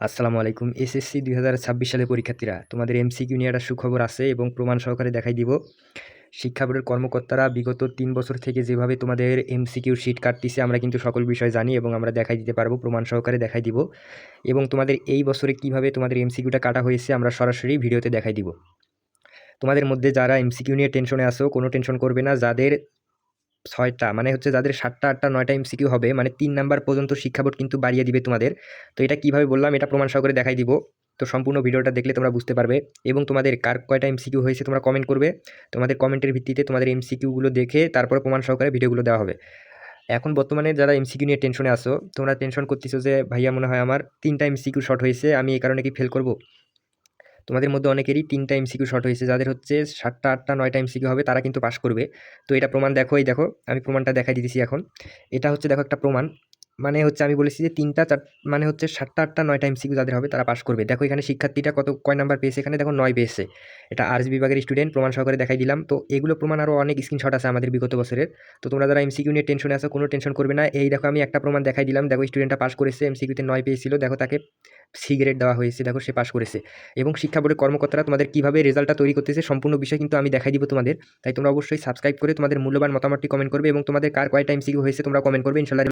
আসসালামু আলাইকুম। এসএসসি ২০২৬ সালের পরীক্ষার্থীরা, তোমাদের এমসিকিউ নিয়ে একটা সুখবর আছে এবং প্রমাণ সহকারে দেখাই দিব। শিক্ষা বোর্ডের কর্মকর্তারা বিগত ৩ বছর থেকে যেভাবে তোমাদের এমসিকিউর শিট কাটতিছে আমরা কিন্তু সকল বিষয় জানি এবং আমরা দেখাই দিতে পারবো, প্রমাণ সহকারে দেখাই দিব। এবং তোমাদের এই বছরে কিভাবে তোমাদের এমসিকিউটা কাটা হয়েছে আমরা সরাসরি ভিডিওতে দেখাই দিব। তোমাদের মধ্যে যারা এমসিকিউ নিয়ে টেনশনে আছো, কোনো টেনশন করবে না। যাদের ৬টা মানে হচ্ছে যাদের ৭টা, ৮টা, ৯টা এমসিকিউ হবে, মানে ৩ নাম্বার পর্যন্ত শিক্ষা বোর্ড কিন্তু বাড়িয়ে দিবে তোমাদের। তো এটা কিভাবে বললাম, এটা প্রমাণ সহকারে দেখাই দিব। তো সম্পূর্ণ ভিডিওটা দেখলে তোমরা বুঝতে পারবে এবং তোমাদের কার কয়টা এমসিকিউ হয়েছে তোমরা কমেন্ট করবে। তোমাদের কমেন্টের ভিত্তিতে তোমাদের এমসিকিউগুলো দেখে তারপরে প্রমাণ সহকারে ভিডিওগুলো দেওয়া হবে। এখন বর্তমানে যারা এমসিকিউ নিয়ে টেনশনে আসো, তোমরা টেনশন করতেছো যে ভাইয়া মনে হয় আমার ৩টা এমসিকিউ শর্ট হয়েছে, আমি এই কারণে কি ফেল করব? তোমাদের মধ্যে অনেকেরই ৩টা এমসিকিউ শর্ট হয়েছে। যাদের হচ্ছে ৭টা, ৮টা, ৯টা এমসিকিউ হবে তারা কিন্তু পাস করবে। তো এটা প্রমাণ দেখো, এই দেখো আমি প্রমাণটা দেখাই দিতেছি এখন। এটা হচ্ছে দেখো একটা প্রমাণ। মানে হচ্ছে আমি বলেছি যে ৩টা, মানে হচ্ছে ৭টা, ৮টা, ৯টা এমসিকিউ যাদের হবে তারা পাস করবে। দেখো এখানে শিক্ষার্থীটা কয় নাম্বার পেয়েছে, এখানে দেখো ৯ পেয়েছে। এটা আর্টস বিভাগের স্টুডেন্ট, প্রমাণ সহকারে দেখাই দিলাম। তো এগুলো প্রমাণ আরও অনেক স্ক্রিনশট আছে আমাদের বিগত বছরের। তো তোমরা যারা এমসিকিউ নিয়ে টেনশনে আছো কোনো টেনশন করবে না। এই দেখো আমি একটা প্রমাণ দেখাই দিলাম। দেখো স্টুডেন্টটা পাস করেছে, এমসিকিউতে ৯ পেয়েছিল, দেখো তাকে সি গ্রেড দেওয়া হয়েছে, দেখো সে পাস করেছে। এবং শিক্ষা বোর্ডের কর্মকর্তারা তোমাদের কীভাবে রেজাল্টটা তৈরি করতেছে সম্পূর্ণ বিষয় কিন্তু আমি দেখাই দিব তোমাদের। তাই তোমরা অবশ্যই সাবস্ক্রাইব করে তোমাদের মূল্যবান মতামতটি কমেন্ট করবে এবং তোমাদের কার কয়টা এমসিকিউ হয়েছে তোমরা কমেন্ট করবে। ইনশাল্লাহ